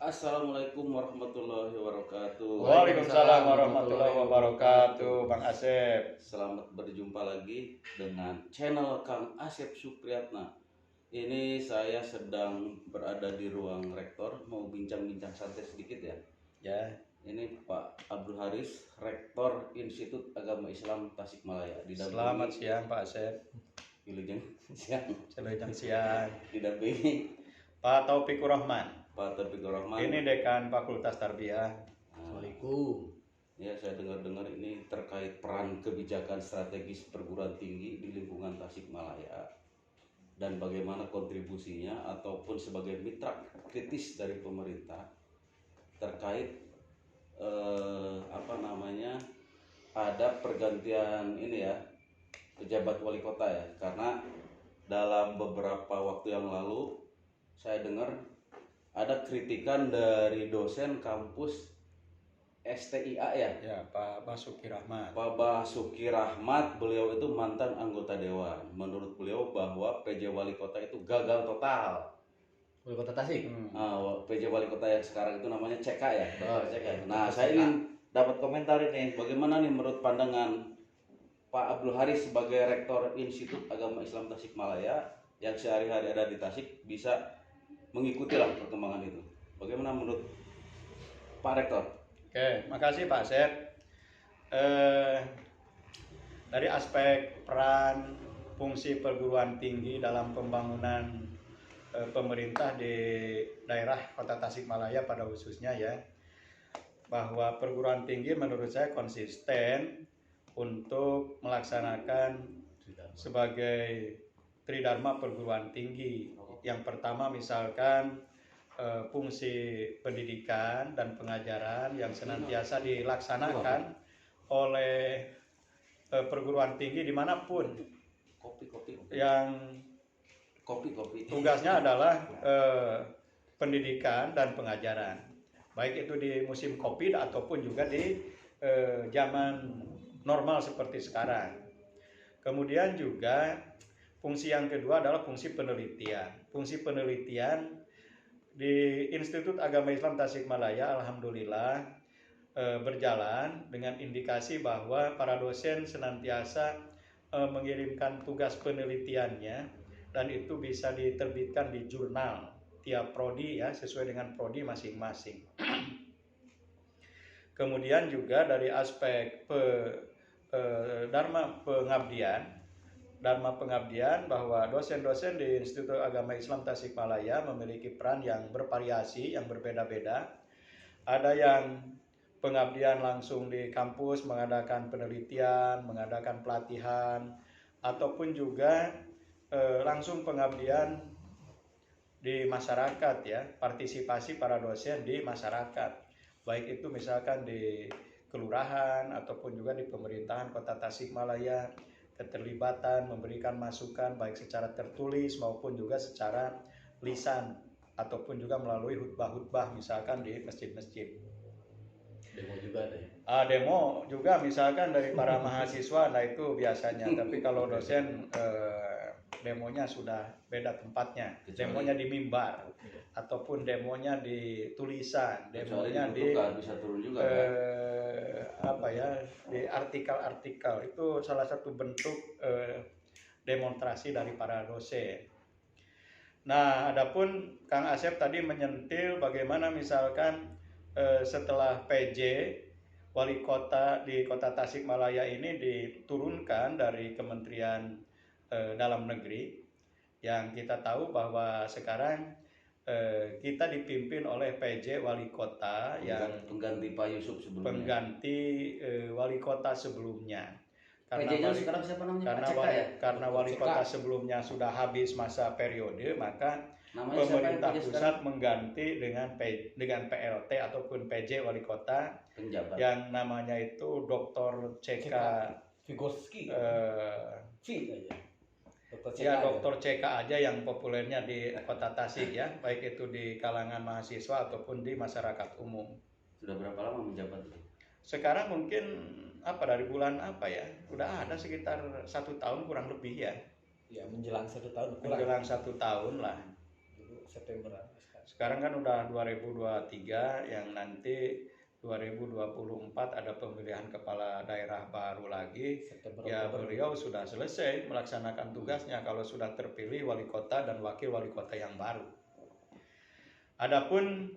Assalamualaikum warahmatullahi wabarakatuh. Waalaikumsalam warahmatullahi wabarakatuh, Bang Asep. Selamat berjumpa lagi dengan channel Kang Asep Supriyatna. Ini saya sedang berada di ruang rektor, mau bincang-bincang santai sedikit ya. Ya, Ini Pak Abdul Haris, Rektor Institut Agama Islam Tasikmalaya. selamat siang Pak Asep. Wilujeng siang. Selamat siang. Didampingi Pak Taufikur Rahman. Pak Taufikur Rahman. Ini Dekan Fakultas Tarbiyah. Assalamualaikum. Ya, saya dengar-dengar ini terkait peran kebijakan strategis perguruan tinggi di lingkungan Tasikmalaya dan bagaimana kontribusinya ataupun sebagai mitra kritis dari pemerintah terkait ada pergantian ini ya pejabat wali kota ya, karena dalam beberapa waktu yang lalu saya dengar ada kritikan dari dosen kampus STIA ya. Ya, Pak Basuki Rahmat. Pak Basuki Rahmat, beliau itu mantan anggota dewan. Menurut beliau bahwa PJ wali kota itu gagal total. Wali Kota Tasik. PJ wali kota yang sekarang itu namanya CK ya, CK. Nah, saya ingin dapat komentar ini. Bagaimana nih menurut pandangan Pak Abdul Haris sebagai Rektor Institut Agama Islam Tasikmalaya yang sehari-hari ada di Tasik bisa mengikuti lah perkembangan itu. Bagaimana menurut Pak Rektor? Oke, makasih Pak Asep. Dari aspek peran fungsi perguruan tinggi dalam pembangunan pemerintah di daerah Kota Tasikmalaya pada khususnya ya, bahwa perguruan tinggi menurut saya konsisten untuk melaksanakan sebagai tridharma perguruan tinggi. Yang pertama misalkan fungsi pendidikan dan pengajaran yang senantiasa dilaksanakan oleh perguruan tinggi dimanapun yang tugasnya adalah pendidikan dan pengajaran, baik itu di musim COVID ataupun juga di zaman normal seperti sekarang. Kemudian juga fungsi yang kedua adalah fungsi penelitian. Fungsi penelitian di Institut Agama Islam Tasikmalaya alhamdulillah berjalan dengan indikasi bahwa para dosen senantiasa mengirimkan tugas penelitiannya dan itu bisa diterbitkan di jurnal tiap prodi ya, sesuai dengan prodi masing-masing. Kemudian juga dari aspek dharma pengabdian bahwa dosen-dosen di Institut Agama Islam Tasikmalaya memiliki peran yang bervariasi, yang berbeda-beda. Ada yang pengabdian langsung di kampus, mengadakan penelitian, mengadakan pelatihan, ataupun juga langsung pengabdian di masyarakat ya, partisipasi para dosen di masyarakat, baik itu misalkan di kelurahan ataupun juga di pemerintahan Kota Tasikmalaya, keterlibatan memberikan masukan baik secara tertulis maupun juga secara lisan ataupun juga melalui khutbah-khutbah misalkan di masjid-masjid. Demo juga ada ya? Demo juga misalkan dari para mahasiswa, nah itu biasanya. Tapi kalau dosen demonya sudah beda tempatnya. Demonya di mimbar ataupun demonya di tulisan, demonya di bisa turun juga di artikel-artikel. Itu salah satu bentuk demonstrasi dari para dosen. Nah, adapun Kang Asep tadi menyentil bagaimana misalkan setelah PJ wali kota di Kota Tasikmalaya ini diturunkan dari Kementerian Dalam Negeri, yang kita tahu bahwa sekarang kita dipimpin oleh PJ wali kota yang pengganti Pak Yusuf sebelumnya. Pengganti wali kota sebelumnya. PJ-nya sekarang siapa namanya? Karena wali kota sebelumnya sudah habis masa periode, maka pemerintah pusat mengganti dengan PLT ataupun PJ wali kota penjabat yang namanya itu Dr. CK Vigorski. Dr. CK aja yang populernya di Kota Tasik ya, baik itu di kalangan mahasiswa ataupun di masyarakat umum. Sudah berapa lama menjabat? Sekarang mungkin dari bulan udah ada sekitar 1 tahun kurang lebih ya. Ya menjelang 1 tahun. Menjelang 1 tahun lah. Dulu September. sekarang kan udah 2023, yang nanti 2024 ada pemilihan kepala daerah baru lagi. September Ya, Oktober. beliau sudah selesai melaksanakan tugasnya kalau sudah terpilih wali kota dan wakil wali kota yang baru. Adapun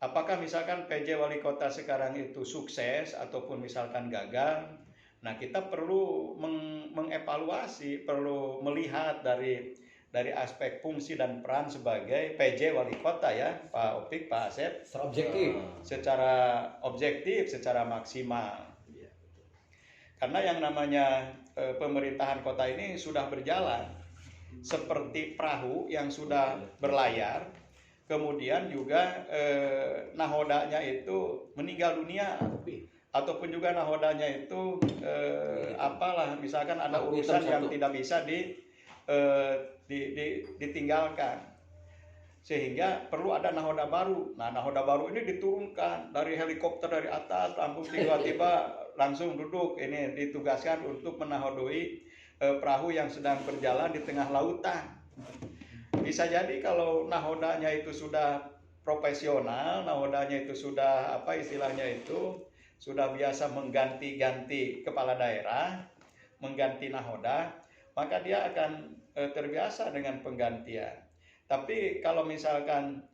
apakah misalkan PJ wali kota sekarang itu sukses ataupun misalkan gagal, nah kita perlu mengevaluasi, perlu melihat dari aspek fungsi dan peran sebagai PJ wali kota ya, Pak Opik, Pak Asep, Secara objektif. secara objektif, secara maksimal. Karena yang namanya pemerintahan kota ini sudah berjalan seperti perahu yang sudah berlayar, kemudian juga nahodanya itu meninggal dunia, ataupun juga nahodanya itu apalah, misalkan ada Lampu urusan hitam yang satu. tidak bisa ditinggalkan, sehingga perlu ada nahoda baru. Nah, nahoda baru ini diturunkan dari helikopter dari atas, langsung tiba-tiba langsung duduk, ini ditugaskan untuk menahodoi perahu yang sedang berjalan di tengah lautan. Bisa jadi kalau nahodanya itu sudah profesional, nahodanya itu sudah apa istilahnya itu sudah biasa mengganti-ganti kepala daerah, mengganti nahoda, maka dia akan terbiasa dengan penggantian. Tapi kalau misalkan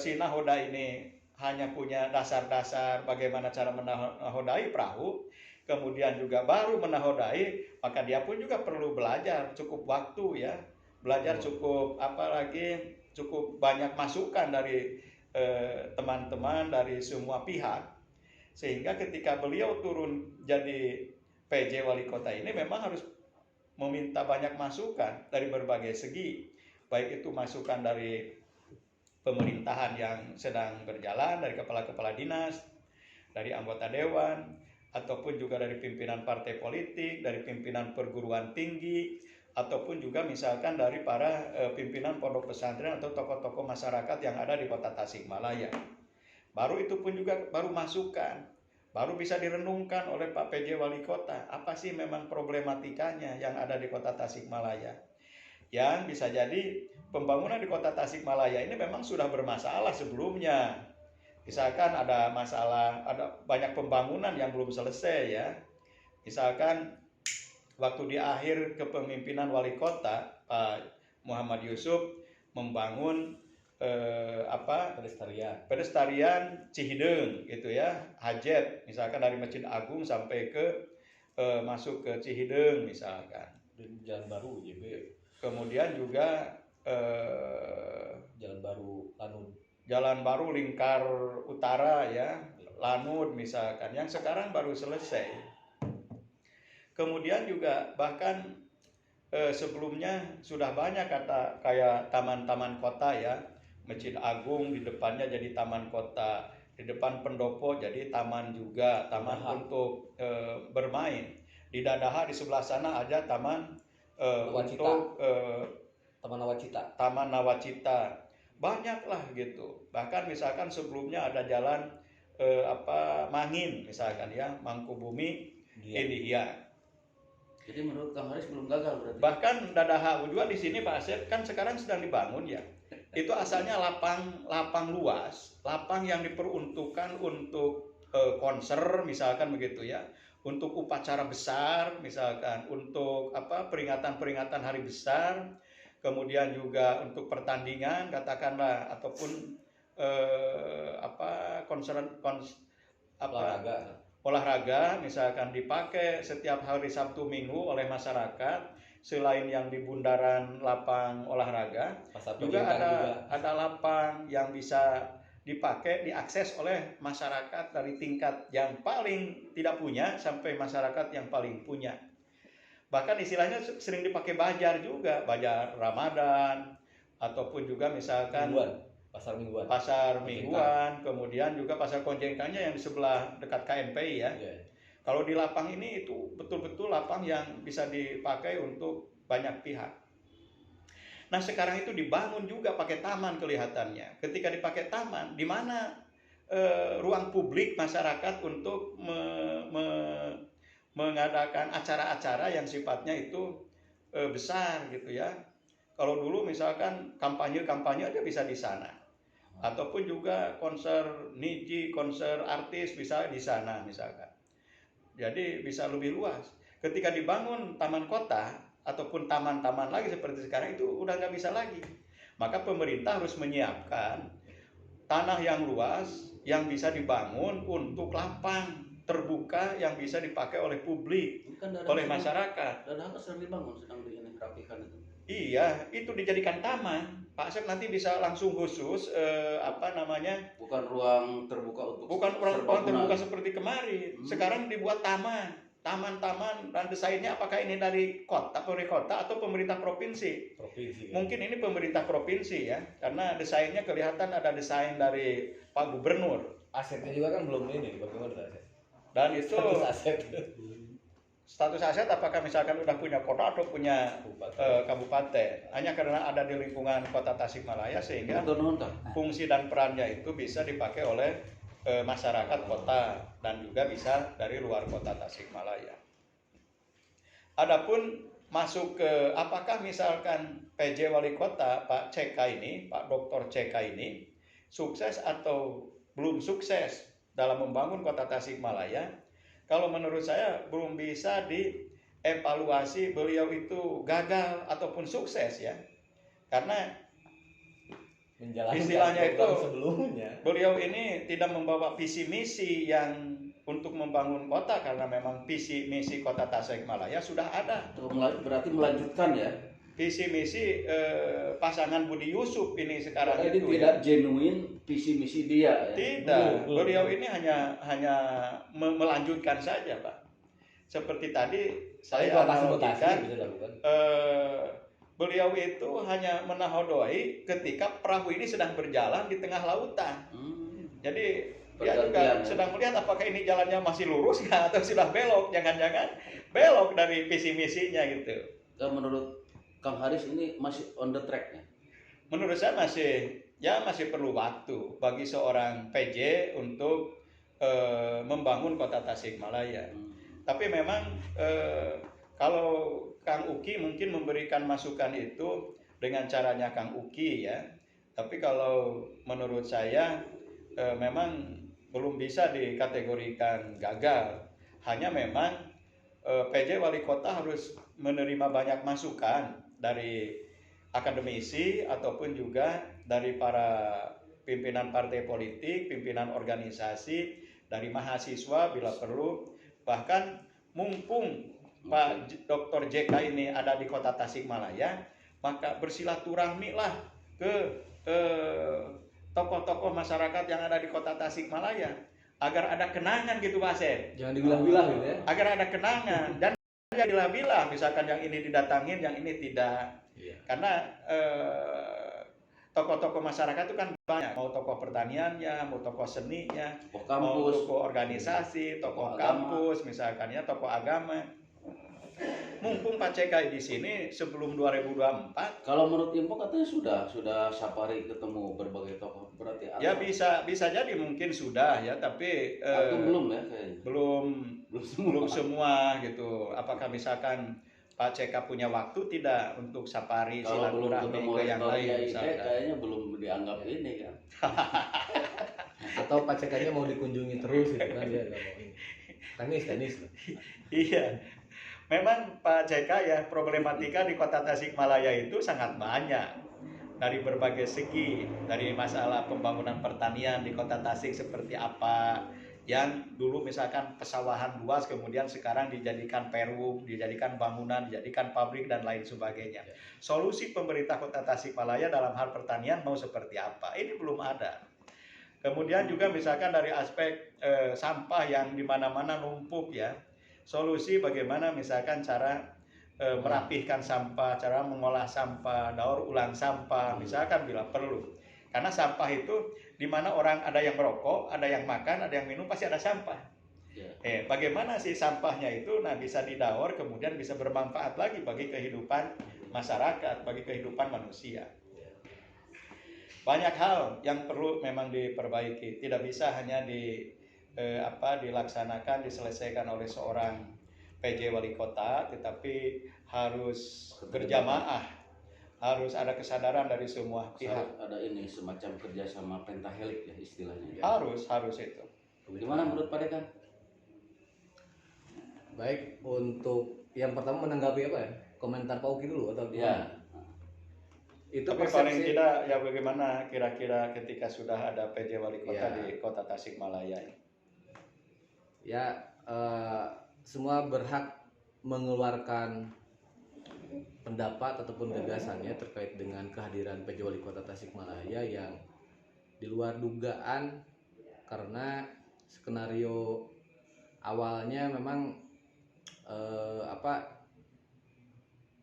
si nahoda ini hanya punya dasar-dasar bagaimana cara menahodai perahu, kemudian juga baru menahodai, maka dia pun juga perlu belajar cukup waktu ya, belajar cukup apalagi cukup banyak masukan dari teman-teman dari semua pihak, sehingga ketika beliau turun jadi PJ wali kota ini memang harus meminta banyak masukan dari berbagai segi, baik itu masukan dari pemerintahan yang sedang berjalan, dari kepala-kepala dinas, dari anggota dewan, ataupun juga dari pimpinan partai politik, dari pimpinan perguruan tinggi, ataupun juga misalkan dari para pimpinan pondok pesantren atau tokoh-tokoh masyarakat yang ada di kota Tasikmalaya. Baru itu pun juga baru masukan, baru bisa direnungkan oleh Pak PJ Wali Kota, apa sih memang problematikanya yang ada di kota Tasikmalaya. Yang bisa jadi pembangunan di kota Tasikmalaya ini memang sudah bermasalah sebelumnya. Misalkan ada masalah, ada banyak pembangunan yang belum selesai ya. Misalkan waktu di akhir kepemimpinan wali kota Pak Muhammad Yusuf membangun pedestarian Cihideng gitu ya, Hajet, misalkan dari Masjid Agung sampai ke masuk ke Cihideng misalkan. Dan jalan baru JB. Kemudian juga jalan baru Lingkar Utara ya, Lanud misalkan, yang sekarang baru selesai. Kemudian juga bahkan sebelumnya sudah banyak kayak taman-taman kota ya, Masjid Agung di depannya jadi taman kota, di depan pendopo jadi taman juga, taman untuk bermain. Di Dadaha di sebelah sana ada taman untuk Taman Nawacita. Banyaklah gitu. Bahkan misalkan sebelumnya ada jalan Mangin misalkan ya, Mangkubumi ini ya. Jadi menurut Kang Haris belum gagal berarti. Bahkan Dadaha juga di sini Pak Asep kan sekarang sedang dibangun ya. Itu asalnya lapang luas, lapang yang diperuntukkan untuk konser misalkan begitu ya, untuk upacara besar misalkan, untuk peringatan hari besar, kemudian juga untuk pertandingan katakanlah, ataupun olahraga misalkan dipakai setiap hari Sabtu Minggu oleh masyarakat. Selain yang di bundaran lapang olahraga, juga ada lapang yang bisa dipakai, diakses oleh masyarakat dari tingkat yang paling tidak punya sampai masyarakat yang paling punya. Bahkan istilahnya sering dipakai bajar juga, bajar Ramadan, ataupun juga misalkan pasar mingguan, kemudian juga pasar Konjengkangnya yang di sebelah dekat KMPI ya. Kalau di lapang ini itu betul-betul lapang yang bisa dipakai untuk banyak pihak. Nah sekarang itu dibangun juga pakai taman kelihatannya. Ketika dipakai taman, di mana ruang publik masyarakat untuk mengadakan acara-acara yang sifatnya itu besar gitu ya. Kalau dulu misalkan kampanye aja bisa di sana. ataupun juga konser niji, konser artis bisa di sana misalkan. Jadi bisa lebih luas. Ketika dibangun taman kota ataupun taman-taman lagi seperti sekarang itu udah nggak bisa lagi. Maka pemerintah harus menyiapkan tanah yang luas yang bisa dibangun untuk lapang terbuka yang bisa dipakai oleh publik, Kan oleh masyarakat. Dadang sedang dibangun, sedang dirapikan itu. Iya, itu dijadikan taman. Pak Asep nanti bisa langsung khusus Bukan ruang terbuka untuk bukan ruang serbaguna. terbuka seperti kemarin. Sekarang dibuat taman-taman dan desainnya apakah ini dari kota atau pemerintah provinsi? Provinsi. Kan? Mungkin ini pemerintah provinsi ya, karena desainnya kelihatan ada desain dari Pak Gubernur. Asetnya juga kan belum ini, bagaimana aset? Dan itu Status aset. status aset apakah misalkan udah punya kota atau punya kabupaten. Hanya karena ada di lingkungan kota Tasikmalaya sehingga fungsi dan perannya itu bisa dipakai oleh masyarakat kota dan juga bisa dari luar kota Tasikmalaya. Adapun masuk ke apakah misalkan PJ Wali Kota Pak Dr. CK ini sukses atau belum sukses dalam membangun kota Tasikmalaya? Kalau menurut saya belum bisa dievaluasi beliau itu gagal ataupun sukses ya. Karena istilahnya itu sebelumnya beliau ini tidak membawa visi misi yang untuk membangun kota karena memang visi misi kota Tasikmalaya sudah ada. Berarti melanjutkan ya. Visi misi pasangan Budi Yusuf ini sekarang Jadi itu tidak ya. genuine visi misi dia ya. Tidak, beliau ini hanya melanjutkan saja, Pak. Seperti tadi saya analogikan, beliau itu hanya menahodoi ketika perahu ini sedang berjalan di tengah lautan. Jadi dia juga sedang melihat apakah ini jalannya masih lurus atau sudah belok, jangan-jangan belok dari visi misinya gitu. Dan menurut Kang Haris ini masih on the track ya? Menurut saya masih perlu waktu bagi seorang PJ untuk membangun kota Tasikmalaya. Tapi memang kalau Kang Uki mungkin memberikan masukan itu dengan caranya Kang Uki ya. Tapi kalau menurut saya memang belum bisa dikategorikan gagal. Hanya memang PJ Wali Kota harus menerima banyak masukan dari akademisi ataupun juga dari para pimpinan partai politik, pimpinan organisasi, dari mahasiswa bila perlu. Bahkan mumpung Pak Dr. JK ini ada di kota Tasikmalaya, maka bersilaturahmilah ke tokoh-tokoh masyarakat yang ada di kota Tasikmalaya agar ada kenangan gitu Pak Asep. Jangan dibilah-bilah gitu ya. Agar ada kenangan dan jangan dibilah-bilah misalkan yang ini didatangin, yang ini tidak. Iya. Karena tokoh-tokoh masyarakat itu kan banyak, mau tokoh pertaniannya, mau tokoh seninya, mau tokoh organisasi, tokoh kampus, misalkan ya, tokoh agama. Mumpung Pak CK di sini sebelum 2024. Kalau menurut info katanya sudah safari ketemu berbagai tokoh, berarti ya bisa jadi mungkin sudah ya, tapi belum ya kayaknya. Belum semua gitu. Apakah misalkan Pak CK punya waktu tidak untuk safari silaturahmi ke yang lain misalkan? Kayaknya belum dianggap ini kan. Atau Pak CK-nya mau dikunjungi terus gitu kan, dia nggak mau ini. Tenis. Iya. Memang Pak CK ya, problematika di kota Tasikmalaya itu sangat banyak dari berbagai segi. Dari masalah pembangunan pertanian di kota Tasik seperti apa, yang dulu misalkan pesawahan luas kemudian sekarang dijadikan perum, dijadikan bangunan, dijadikan pabrik dan lain sebagainya. Solusi pemerintah kota Tasikmalaya dalam hal pertanian mau seperti apa? Ini belum ada. Kemudian juga misalkan dari aspek sampah yang di mana-mana numpuk ya. Solusi bagaimana misalkan cara merapihkan sampah, cara mengolah sampah, daur ulang sampah misalkan bila perlu. Karena sampah itu di mana orang ada yang merokok, ada yang makan, ada yang minum, pasti ada sampah. Bagaimana sih sampahnya itu bisa didaur kemudian bisa bermanfaat lagi bagi kehidupan masyarakat, bagi kehidupan manusia. Banyak hal yang perlu memang diperbaiki, tidak bisa hanya diselesaikan oleh seorang PJ Wali Kota, tetapi harus berjamaah, harus ada kesadaran dari semua pihak. Harus ada ini semacam kerjasama pentahelik ya istilahnya. Harus itu. Gimana menurut Pak Dekan? Baik, untuk yang pertama menanggapi apa ya? Komentar Pak Uki dulu atau Ya. gimana? Itu Tapi paling persepsi. tidak ya bagaimana kira-kira ketika sudah ada PJ wali kota Ya. di Kota Tasikmalaya ini? Ya, semua berhak mengeluarkan pendapat ataupun gagasannya terkait dengan kehadiran PJ Wali Kota Tasikmalaya yang di luar dugaan, karena skenario awalnya memang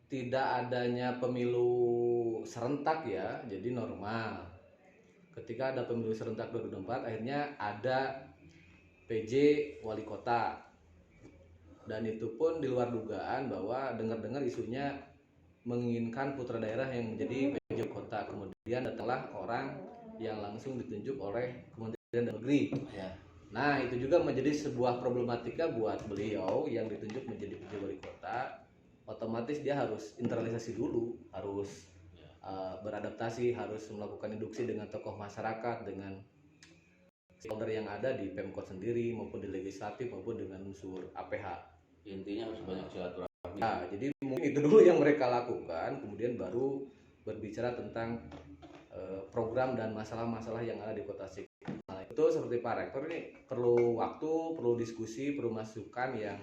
tidak adanya pemilu serentak ya, jadi normal. Ketika ada pemilu serentak 2024 akhirnya ada PJ Wali Kota, dan itu pun di luar dugaan bahwa dengar-dengar isunya menginginkan putra daerah yang menjadi PJ Kota. Kemudian datanglah orang yang langsung ditunjuk oleh Kementerian Dalam Negeri. Ya. Nah, itu juga menjadi sebuah problematika buat beliau yang ditunjuk menjadi PJ Wali Kota. Otomatis dia harus internalisasi dulu, harus beradaptasi, harus melakukan induksi dengan tokoh masyarakat, dengan stakeholder yang ada di Pemkot sendiri maupun di legislatif maupun dengan unsur APH. Intinya harus banyak silaturahmi. Nah, jadi mungkin itu dulu yang mereka lakukan, kemudian baru berbicara tentang program dan masalah-masalah yang ada di Kota Tasikmalaya. Itu seperti Pak Rektor ini perlu waktu, perlu diskusi, perlu masukan yang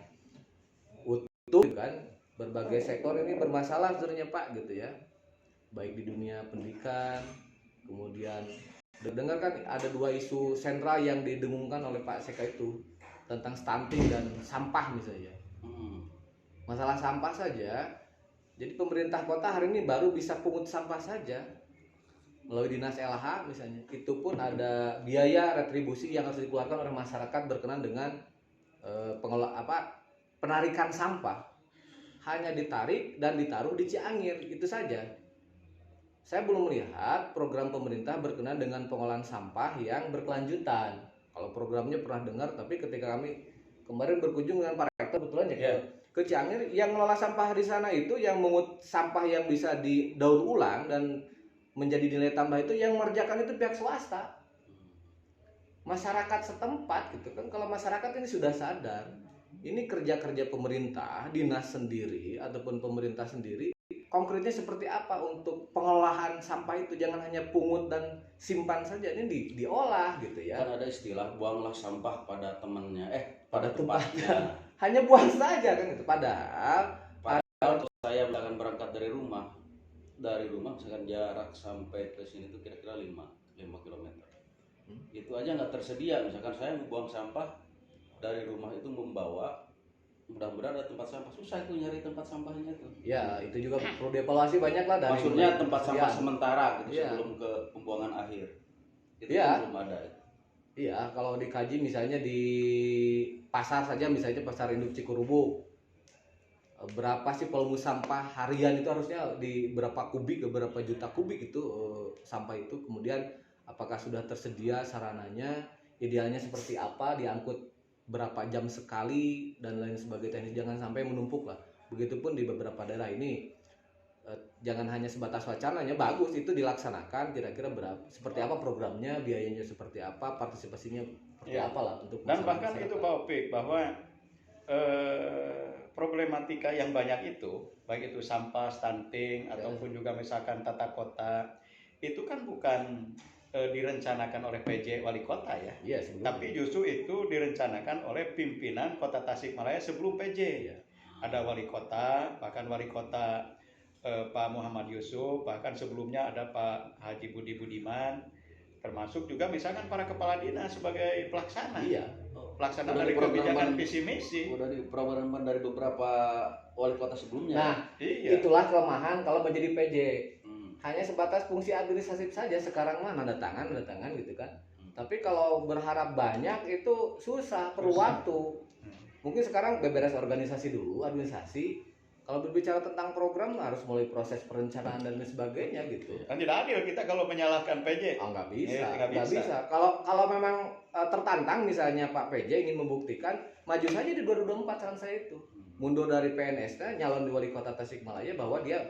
utuh kan. Berbagai sektor ini bermasalah sebenarnya Pak gitu ya. Baik di dunia pendidikan, kemudian dengar kan ada dua isu sentral yang didengungkan oleh Pak Seka itu tentang stunting dan sampah misalnya. Masalah sampah saja, jadi pemerintah kota hari ini baru bisa pungut sampah saja melalui dinas LH misalnya. Itu pun ada biaya retribusi yang harus dikeluarkan oleh masyarakat berkenan dengan penarikan sampah. Hanya ditarik dan ditaruh di Ciangir, itu saja. Saya belum melihat program pemerintah berkenaan dengan pengolahan sampah yang berkelanjutan. Kalau programnya pernah dengar, tapi ketika kami kemarin berkunjung dengan Pak Rektor kebetulan ya ke Ciangir, yang mengelola sampah di sana itu yang mengut sampah yang bisa didaur ulang dan menjadi nilai tambah itu yang mengerjakan itu pihak swasta. Masyarakat setempat gitu kan. Kalau masyarakat ini sudah sadar, ini kerja-kerja pemerintah, dinas sendiri ataupun pemerintah sendiri, konkretnya seperti apa untuk pengolahan sampah itu. Jangan hanya pungut dan simpan saja, ini diolah gitu ya. Kan ada istilah buanglah sampah pada temannya, pada tempatnya. Hanya buang saja kan gitu. Padahal saya akan berangkat dari rumah misalkan jarak sampai ke sini itu kira-kira 5 km. Itu aja nggak tersedia. Misalkan saya mau buang sampah dari rumah itu membawa, mudah-mudahan ada tempat sampah, susah itu nyari tempat sampahnya itu. Ya, itu juga perlu dievaluasi banyak lah dari maksudnya tempat sampah sementara gitu sebelum ke pembuangan akhir. Itu belum ada. Iya, kalau dikaji misalnya di pasar saja, misalnya pasar induk Cikurubuk, berapa sih volume sampah harian itu harusnya di berapa kubik ke berapa juta kubik itu sampah itu. Kemudian apakah sudah tersedia sarananya, idealnya seperti apa, diangkut berapa jam sekali dan lain sebagainya. Teknis jangan sampai menumpuk lah. Begitupun di beberapa daerah ini jangan hanya sebatas wacananya, bagus itu dilaksanakan, kira-kira berapa, seperti apa programnya, biayanya seperti apa, partisipasinya seperti apa lah untuk dan bahkan itu Pak Opik bahwa problematika yang banyak itu, baik itu sampah, stunting ataupun juga misalkan tata kota, itu kan bukan direncanakan oleh PJ Wali Kota ya. Iya, tapi justru itu direncanakan oleh pimpinan Kota Tasikmalaya sebelum PJ. Ya. Ada Wali Kota, bahkan Wali Kota Pak Muhammad Yusuf, bahkan sebelumnya ada Pak Haji Budi Budiman, termasuk juga misalkan para kepala dinas sebagai pelaksana. Iya. Pelaksana dari kebijakan visi misi. Dari program dari beberapa wali kota sebelumnya. Nah, itulah kelemahan kalau menjadi PJ. Hanya sebatas fungsi administratif saja sekarang mah nanda tangan gitu kan. Tapi kalau berharap banyak itu susah, perlu waktu. Mungkin sekarang beberes organisasi dulu, administrasi. Kalau berbicara tentang program harus mulai proses perencanaan dan lain sebagainya gitu. Kan tidak adil kita kalau menyalahkan PJ. Oh, nggak bisa. Kalau memang tertantang misalnya Pak PJ ingin membuktikan, maju saja di 2024 saran saya itu. Mundur dari PNS-nya, nyalon di wali kota Tasikmalaya bahwa dia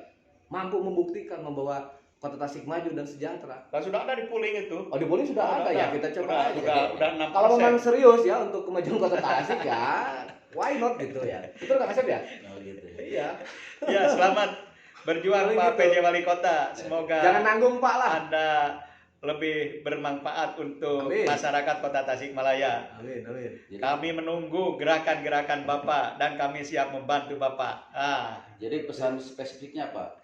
mampu membuktikan membawa Kota Tasik maju dan sejahtera. Dan sudah ada di polling itu. Oh, di Polling sudah ada ya, kita coba aja. Udah 6%. Kalau memang serius ya untuk kemajuan Kota Tasik ya, why not gitu ya. Betul Kak Asep ya? Oh gitu. Iya. Ya, selamat berjuang Paling Pak gitu. PJ Wali Kota. Semoga Jangan nanggung Pak lah. Anda lebih bermanfaat untuk Amin. masyarakat Kota Tasikmalaya. Amin, amin. Jadi, Kami menunggu gerakan-gerakan Bapak dan kami siap membantu Bapak. jadi pesan spesifiknya apa?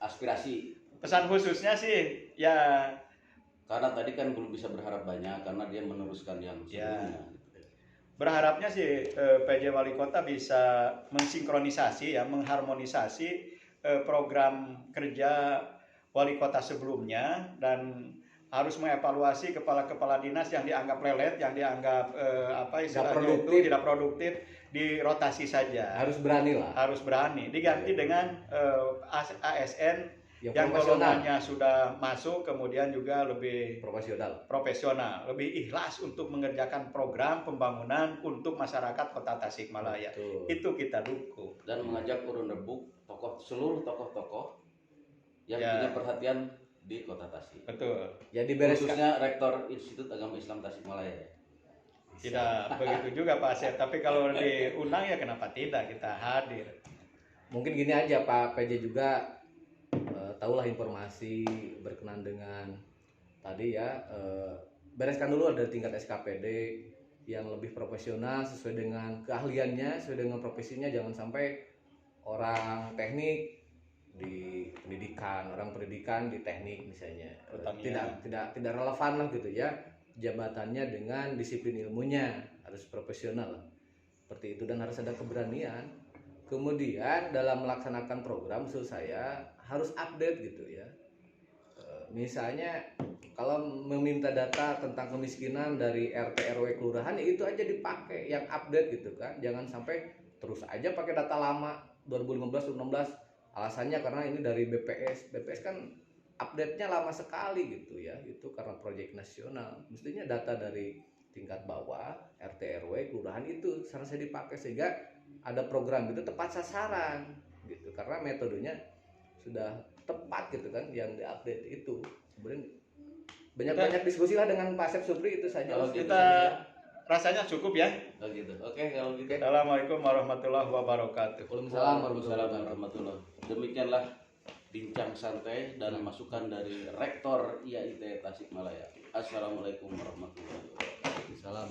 Aspirasi. Pesan khususnya sih ya Karena tadi kan belum bisa berharap banyak karena dia meneruskan yang sebelumnya. berharapnya sih PJ Wali Kota bisa mensinkronisasi ya, mengharmonisasi program kerja wali kota sebelumnya dan harus mengevaluasi kepala-kepala dinas yang dianggap lelet, yang dianggap istilahnya itu tidak produktif, dirotasi saja. Harus berani lah. Harus berani diganti dengan ASN yang profesional. golongannya sudah masuk, kemudian juga lebih Profesional. lebih ikhlas untuk mengerjakan program pembangunan untuk masyarakat Kota Tasikmalaya. Betul. Itu kita dukung. Dan mengajak urun rebuk seluruh tokoh-tokoh yang Ya. punya perhatian di Kota Tasik. Betul. Jadi bereskan. Khususnya Rektor Institut Agama Islam Tasikmalaya. Tidak begitu juga Pak Asep, tapi kalau diundang ya kenapa tidak kita hadir. Mungkin gini aja Pak PJ juga tahulah informasi berkenan dengan tadi ya, bereskan dulu dari tingkat SKPD yang lebih profesional sesuai dengan keahliannya, sesuai dengan profesinya. Jangan sampai orang teknik di pendidikan, orang pendidikan di teknik misalnya tidak relevan lah gitu ya jabatannya dengan disiplin ilmunya, harus profesional seperti itu dan harus ada keberanian. Kemudian dalam melaksanakan program maksud saya harus update gitu ya. Misalnya kalau meminta data tentang kemiskinan dari RT RW kelurahan ya itu aja dipakai yang update gitu kan. Jangan sampai terus aja pakai data lama 2015 2016 alasannya karena ini dari BPS. BPS kan update-nya lama sekali gitu ya. Itu karena proyek nasional. Mestinya data dari tingkat bawah RT RW kelurahan itu seharusnya dipakai sehingga ada program itu tepat sasaran gitu karena metodenya sudah tepat gitu kan yang diupdate itu. Kemudian banyak diskusi lah dengan Pak Asep Supri itu saja. Kalau Kita rasanya cukup ya. Oh gitu. Oke, kalau gitu. Assalamualaikum warahmatullahi wabarakatuh. Waalaikumsalam warahmatullahi wabarakatuh. Demikianlah bincang santai dan masukan dari Rektor IAIT Tasikmalaya. Assalamualaikum warahmatullahi wabarakatuh. Salam.